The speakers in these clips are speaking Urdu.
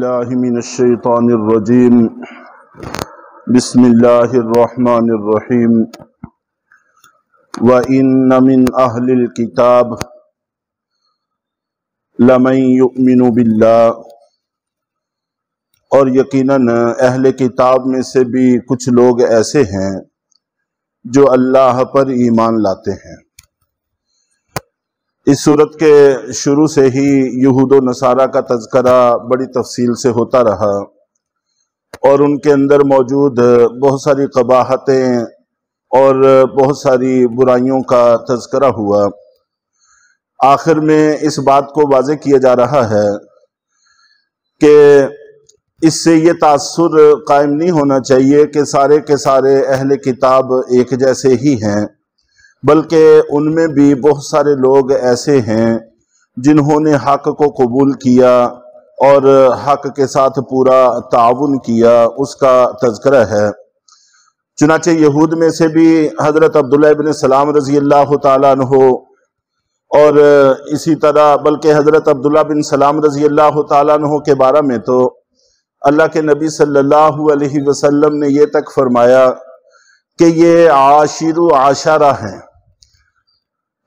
باللہ من الشیطان الرجیم بسم اللہ الرحمن الرحیم وَإِنَّ مِنْ أَهْلِ الْكِتَابِ لَمَنْ يُؤْمِنُ بِاللَّهِ، اور یقیناً اہل کتاب میں سے بھی کچھ لوگ ایسے ہیں جو اللہ پر ایمان لاتے ہیں۔ اس صورت کے شروع سے ہی یہود و نصارہ کا تذکرہ بڑی تفصیل سے ہوتا رہا اور ان کے اندر موجود بہت ساری قباحتیں اور بہت ساری برائیوں کا تذکرہ ہوا۔ آخر میں اس بات کو واضح کیا جا رہا ہے کہ اس سے یہ تاثر قائم نہیں ہونا چاہیے کہ سارے کے سارے اہل کتاب ایک جیسے ہی ہیں، بلکہ ان میں بھی بہت سارے لوگ ایسے ہیں جنہوں نے حق کو قبول کیا اور حق کے ساتھ پورا تعاون کیا، اس کا تذکرہ ہے۔ چنانچہ یہود میں سے بھی حضرت عبداللہ ابن سلام رضی اللہ تعالیٰ عنہ اور اسی طرح بلکہ حضرت عبداللہ بن سلام رضی اللہ تعالیٰ عنہ کے بارے میں تو اللہ کے نبی صلی اللہ علیہ وسلم نے یہ تک فرمایا کہ یہ عاشر و عاشرہ ہیں،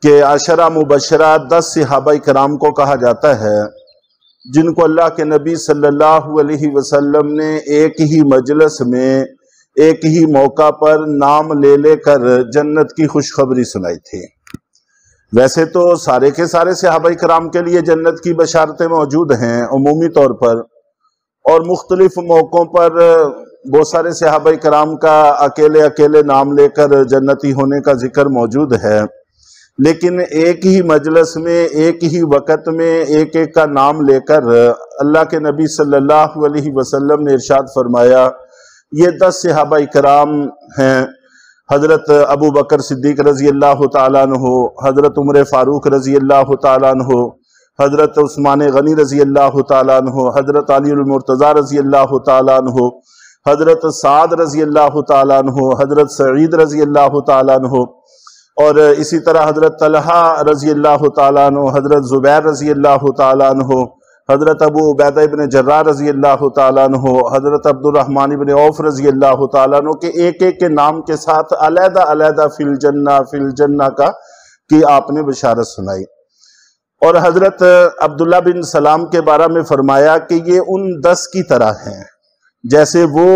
کہ عشرہ مبشرہ 10 صحابہ کرام کو کہا جاتا ہے جن کو اللہ کے نبی صلی اللہ علیہ وسلم نے ایک ہی مجلس میں ایک ہی موقع پر نام لے لے کر جنت کی خوشخبری سنائی تھی۔ ویسے تو سارے کے سارے صحابہ کرام کے لیے جنت کی بشارتیں موجود ہیں عمومی طور پر، اور مختلف موقعوں پر بہت سارے صحابہ کرام کا اکیلے اکیلے نام لے کر جنتی ہونے کا ذکر موجود ہے، لیکن ایک ہی مجلس میں ایک ہی وقت میں ایک ایک کا نام لے کر اللہ کے نبی صلی اللہ علیہ وسلم نے ارشاد فرمایا یہ 10 صحابہ کرام ہیں، حضرت ابو بکر صدیق رضی اللہ تعالیٰ عنہ، حضرت عمر فاروق رضی اللہ تعالیٰ عنہ، حضرت عثمان غنی رضی اللہ تعالیٰ عنہ، حضرت علی المرتضی رضی اللہ تعالیٰ عنہ، حضرت سعد رضی اللہ تعالیٰ عنہ، حضرت سعید رضی اللہ تعالیٰ عنہ، اور اسی طرح حضرت طلحہ رضی اللہ تعالیٰ عنہ، حضرت زبیر رضی اللہ تعالیٰ عنہ، حضرت ابو عبیدہ ابن جراح رضی اللہ تعالیٰ عنہ، حضرت عبد الرحمن ابن عوف رضی اللہ تعالیٰ عنہ کے ایک ایک کے نام کے ساتھ علیحدہ علیحدہ فی الجنہ کا کہ آپ نے بشارت سنائی۔ اور حضرت عبداللہ بن سلام کے بارے میں فرمایا کہ یہ ان 10 کی طرح ہیں، جیسے وہ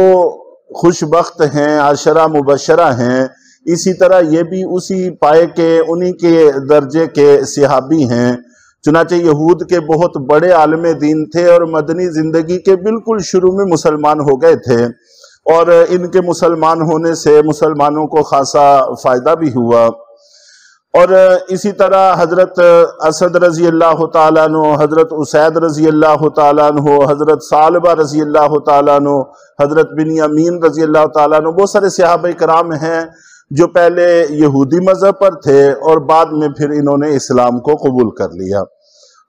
خوش بخت ہیں، عشرہ مبشرہ ہیں، اسی طرح یہ بھی اسی پائے کے انہی کے درجے کے صحابی ہیں۔ چنانچہ یہود کے بہت بڑے عالم دین تھے اور مدنی زندگی کے بالکل شروع میں مسلمان ہو گئے تھے، اور ان کے مسلمان ہونے سے مسلمانوں کو خاصا فائدہ بھی ہوا۔ اور اسی طرح حضرت اسد رضی اللہ تعالیٰ عنہ، حضرت اسید رضی اللہ تعالیٰ عنہ، حضرت ثعلبہ رضی اللہ تعالیٰ عنہ، حضرت بنیامین رضی اللہ تعالیٰ عنہ، بہت سارے صحابہ کرام ہیں جو پہلے یہودی مذہب پر تھے اور بعد میں پھر انہوں نے اسلام کو قبول کر لیا۔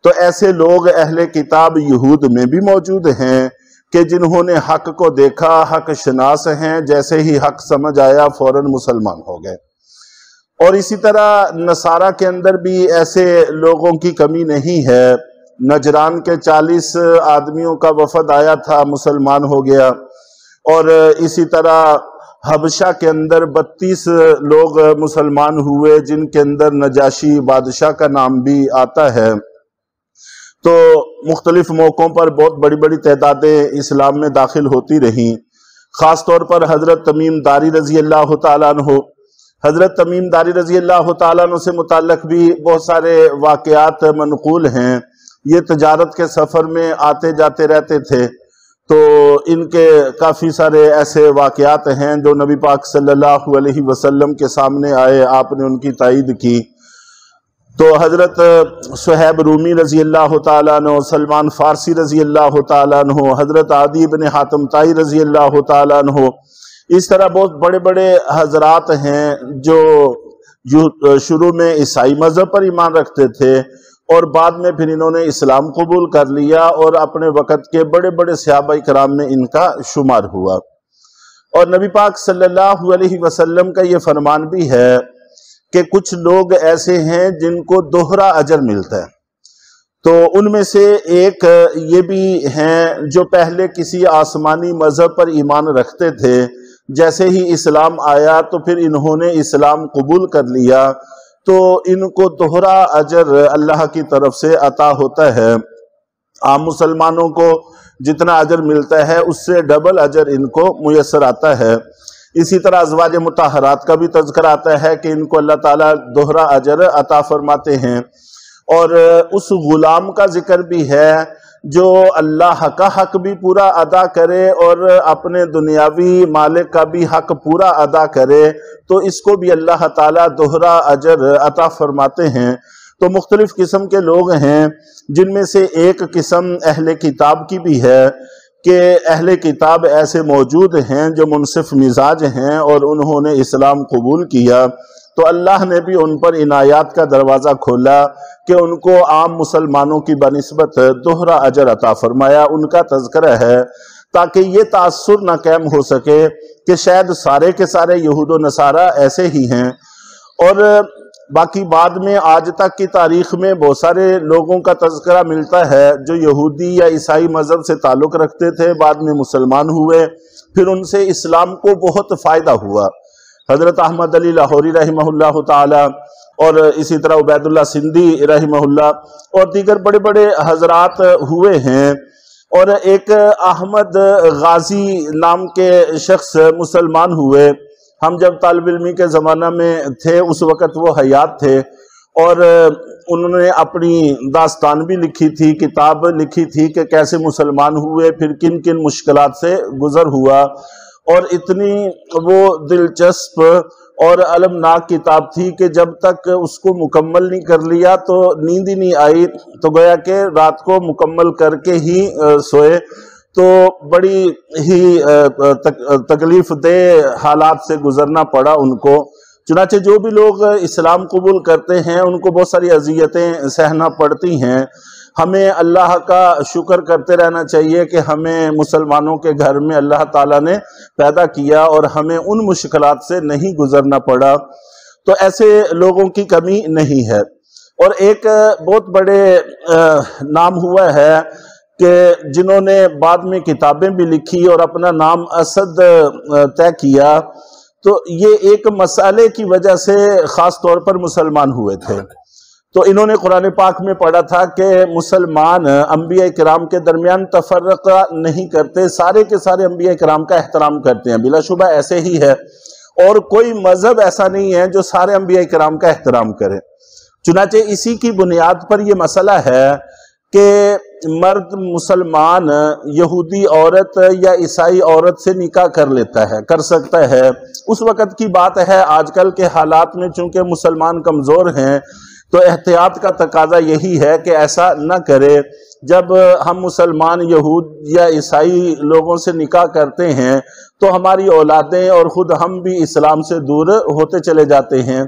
تو ایسے لوگ اہل کتاب یہود میں بھی موجود ہیں کہ جنہوں نے حق کو دیکھا، حق شناس ہیں، جیسے ہی حق سمجھ آیا فوراً مسلمان ہو گئے۔ اور اسی طرح نصارہ کے اندر بھی ایسے لوگوں کی کمی نہیں ہے۔ نجران کے 40 آدمیوں کا وفد آیا تھا، مسلمان ہو گیا، اور اسی طرح حبشہ کے اندر 32 لوگ مسلمان ہوئے جن کے اندر نجاشی بادشاہ کا نام بھی آتا ہے۔ تو مختلف موقعوں پر بہت بڑی بڑی تعدادیں اسلام میں داخل ہوتی رہیں۔ خاص طور پر حضرت تمیم داری رضی اللہ تعالیٰ عنہ، حضرت تمیم داری رضی اللہ تعالیٰ عنہ سے متعلق بھی بہت سارے واقعات منقول ہیں۔ یہ تجارت کے سفر میں آتے جاتے رہتے تھے، تو ان کے کافی سارے ایسے واقعات ہیں جو نبی پاک صلی اللہ علیہ وسلم کے سامنے آئے، آپ نے ان کی تائید کی۔ تو حضرت صہیب رومی رضی اللہ تعالیٰ عنہ، سلمان فارسی رضی اللہ تعالیٰ عنہ، حضرت عدی بن حاتم طائی رضی اللہ تعالیٰ عنہ، اس طرح بہت بڑے بڑے حضرات ہیں جو شروع میں عیسائی مذہب پر ایمان رکھتے تھے اور بعد میں پھر انہوں نے اسلام قبول کر لیا، اور اپنے وقت کے بڑے بڑے صحابہ کرام میں ان کا شمار ہوا۔ اور نبی پاک صلی اللہ علیہ وسلم کا یہ فرمان بھی ہے کہ کچھ لوگ ایسے ہیں جن کو دوہرا اجر ملتا ہے۔ تو ان میں سے ایک یہ بھی ہیں جو پہلے کسی آسمانی مذہب پر ایمان رکھتے تھے، جیسے ہی اسلام آیا تو پھر انہوں نے اسلام قبول کر لیا، تو ان کو دوہرا اجر اللہ کی طرف سے عطا ہوتا ہے۔ عام مسلمانوں کو جتنا اجر ملتا ہے اس سے ڈبل اجر ان کو میسر آتا ہے۔ اسی طرح ازواج مطہرات کا بھی تذکرہ آتا ہے کہ ان کو اللہ تعالیٰ دوہرا اجر عطا فرماتے ہیں، اور اس غلام کا ذکر بھی ہے جو اللہ کا حق بھی پورا ادا کرے اور اپنے دنیاوی مالک کا بھی حق پورا ادا کرے، تو اس کو بھی اللہ تعالیٰ دوہرا اجر عطا فرماتے ہیں۔ تو مختلف قسم کے لوگ ہیں، جن میں سے ایک قسم اہل کتاب کی بھی ہے کہ اہل کتاب ایسے موجود ہیں جو منصف مزاج ہیں اور انہوں نے اسلام قبول کیا، تو اللہ نے بھی ان پر عنایات کا دروازہ کھولا کہ ان کو عام مسلمانوں کی بنسبت دوہرا اجر عطا فرمایا۔ ان کا تذکرہ ہے تاکہ یہ تاثر نہ قائم ہو سکے کہ شاید سارے کے سارے یہود و نصارہ ایسے ہی ہیں، اور باقی بعد میں آج تک کی تاریخ میں بہت سارے لوگوں کا تذکرہ ملتا ہے جو یہودی یا عیسائی مذہب سے تعلق رکھتے تھے، بعد میں مسلمان ہوئے، پھر ان سے اسلام کو بہت فائدہ ہوا۔ حضرت احمد علی لاہوری رحمہ اللہ تعالی، اور اسی طرح عبید اللہ سندھی رحمہ اللہ، اور دیگر بڑے بڑے حضرات ہوئے ہیں، اور ایک احمد غازی نام کے شخص مسلمان ہوئے۔ ہم جب طالب علمی کے زمانہ میں تھے اس وقت وہ حیات تھے، اور انہوں نے اپنی داستان بھی لکھی تھی، کتاب لکھی تھی کہ کیسے مسلمان ہوئے، پھر کن کن مشکلات سے گزر ہوا، اور اتنی وہ دلچسپ اور المناک کتاب تھی کہ جب تک اس کو مکمل نہیں کر لیا تو نیند ہی نہیں آئی، تو گویا کہ رات کو مکمل کر کے ہی سوئے، تو بڑی ہی تکلیف دہ حالات سے گزرنا پڑا ان کو۔ چنانچہ جو بھی لوگ اسلام قبول کرتے ہیں ان کو بہت ساری اذیتیں سہنا پڑتی ہیں۔ ہمیں اللہ کا شکر کرتے رہنا چاہیے کہ ہمیں مسلمانوں کے گھر میں اللہ تعالیٰ نے پیدا کیا اور ہمیں ان مشکلات سے نہیں گزرنا پڑا، تو ایسے لوگوں کی کمی نہیں ہے۔ اور ایک بہت بڑے نام ہوا ہے کہ جنہوں نے بعد میں کتابیں بھی لکھی اور اپنا نام اسد طے کیا، تو یہ ایک مسئلے کی وجہ سے خاص طور پر مسلمان ہوئے تھے۔ تو انہوں نے قرآن پاک میں پڑھا تھا کہ مسلمان انبیاء کرام کے درمیان تفرقہ نہیں کرتے، سارے کے سارے انبیاء کرام کا احترام کرتے ہیں۔ بلا شبہ ایسے ہی ہے، اور کوئی مذہب ایسا نہیں ہے جو سارے انبیاء کرام کا احترام کرے۔ چنانچہ اسی کی بنیاد پر یہ مسئلہ ہے کہ مرد مسلمان یہودی عورت یا عیسائی عورت سے نکاح کر لیتا ہے، کر سکتا ہے۔ اس وقت کی بات ہے، آج کل کے حالات میں چونکہ مسلمان کمزور ہیں تو احتیاط کا تقاضا یہی ہے کہ ایسا نہ کرے۔ جب ہم مسلمان یہود یا عیسائی لوگوں سے نکاح کرتے ہیں تو ہماری اولادیں اور خود ہم بھی اسلام سے دور ہوتے چلے جاتے ہیں۔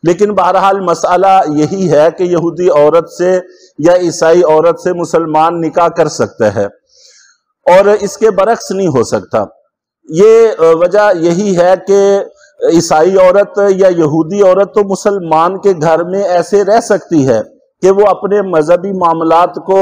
لیکن بہرحال مسئلہ یہی ہے کہ یہودی عورت سے یا عیسائی عورت سے مسلمان نکاح کر سکتا ہے، اور اس کے برعکس نہیں ہو سکتا۔ یہ وجہ یہی ہے کہ عیسائی عورت یا یہودی عورت تو مسلمان کے گھر میں ایسے رہ سکتی ہے کہ وہ اپنے مذہبی معاملات کو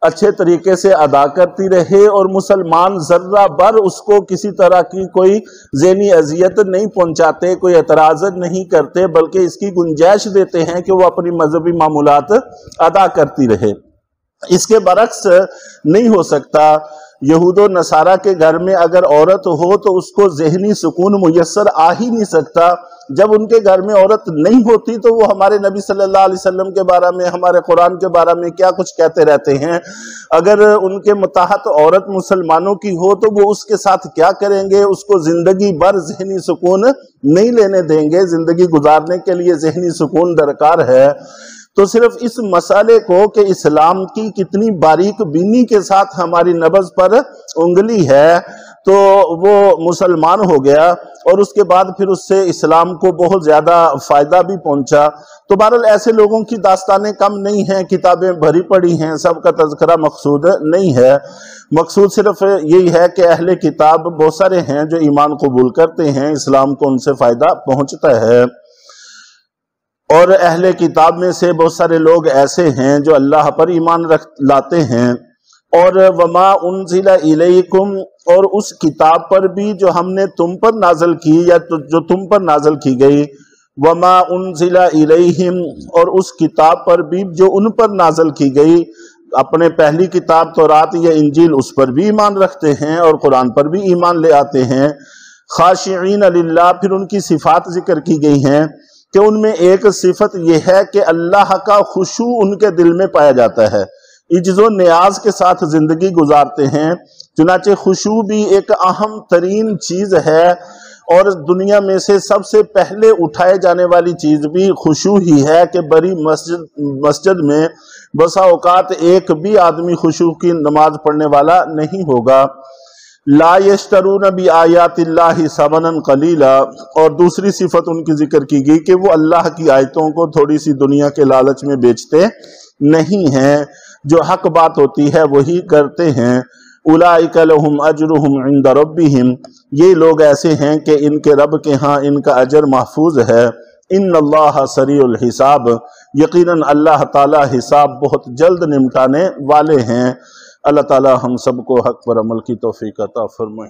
اچھے طریقے سے ادا کرتی رہے، اور مسلمان ذرہ بر اس کو کسی طرح کی کوئی ذہنی اذیت نہیں پہنچاتے، کوئی اعتراض نہیں کرتے، بلکہ اس کی گنجائش دیتے ہیں کہ وہ اپنی مذہبی معاملات ادا کرتی رہے۔ اس کے برعکس نہیں ہو سکتا۔ یہود و نصارہ کے گھر میں اگر عورت ہو تو اس کو ذہنی سکون میسر آ ہی نہیں سکتا۔ جب ان کے گھر میں عورت نہیں ہوتی تو وہ ہمارے نبی صلی اللہ علیہ وسلم کے بارے میں، ہمارے قرآن کے بارے میں کیا کچھ کہتے رہتے ہیں۔ اگر ان کے متحد عورت مسلمانوں کی ہو تو وہ اس کے ساتھ کیا کریں گے؟ اس کو زندگی بھر ذہنی سکون نہیں لینے دیں گے۔ زندگی گزارنے کے لیے ذہنی سکون درکار ہے۔ تو صرف اس مسئلے کو کہ اسلام کی کتنی باریک بینی کے ساتھ ہماری نبض پر انگلی ہے، تو وہ مسلمان ہو گیا، اور اس کے بعد پھر اس سے اسلام کو بہت زیادہ فائدہ بھی پہنچا۔ تو بہرحال ایسے لوگوں کی داستانیں کم نہیں ہیں، کتابیں بھری پڑی ہیں، سب کا تذکرہ مقصود نہیں ہے۔ مقصود صرف یہی ہے کہ اہل کتاب بہت سارے ہیں جو ایمان قبول کرتے ہیں، اسلام کو ان سے فائدہ پہنچتا ہے۔ اور اہل کتاب میں سے بہت سارے لوگ ایسے ہیں جو اللہ پر ایمان لاتے ہیں، اور وما انزل الیکم، اور اس کتاب پر بھی جو ہم نے تم پر نازل کی یا جو تم پر نازل کی گئی، وما انزل الیہم، اور اس کتاب پر بھی جو ان پر نازل کی گئی، اپنے پہلی کتاب تورات یا انجیل اس پر بھی ایمان رکھتے ہیں اور قرآن پر بھی ایمان لے آتے ہیں۔ خاشعین للہ، پھر ان کی صفات ذکر کی گئی ہیں کہ ان میں ایک صفت یہ ہے کہ اللہ کا خشوع ان کے دل میں پایا جاتا ہے، عجز و نیاز کے ساتھ زندگی گزارتے ہیں۔ چنانچہ خشوع بھی ایک اہم ترین چیز ہے، اور دنیا میں سے سب سے پہلے اٹھائے جانے والی چیز بھی خشوع ہی ہے کہ بڑی مسجد میں بسا اوقات ایک بھی آدمی خشوع کی نماز پڑھنے والا نہیں ہوگا۔ لا یشترون بآیات اللہ ثمنا قلیلا، اور دوسری صفت ان کی ذکر کی گئی کہ وہ اللہ کی آیتوں کو تھوڑی سی دنیا کے لالچ میں بیچتے نہیں ہیں، جو حق بات ہوتی ہے وہی کرتے ہیں۔ اولئک لہم اجرہم عند ربہم، یہ لوگ ایسے ہیں کہ ان کے رب کے ہاں ان کا اجر محفوظ ہے۔ ان اللہ سریع الحساب، یقیناً اللہ تعالی حساب بہت جلد نمٹانے والے ہیں۔ اللہ تعالی ہم سب کو حق پر عمل کی توفیق عطا فرمائے۔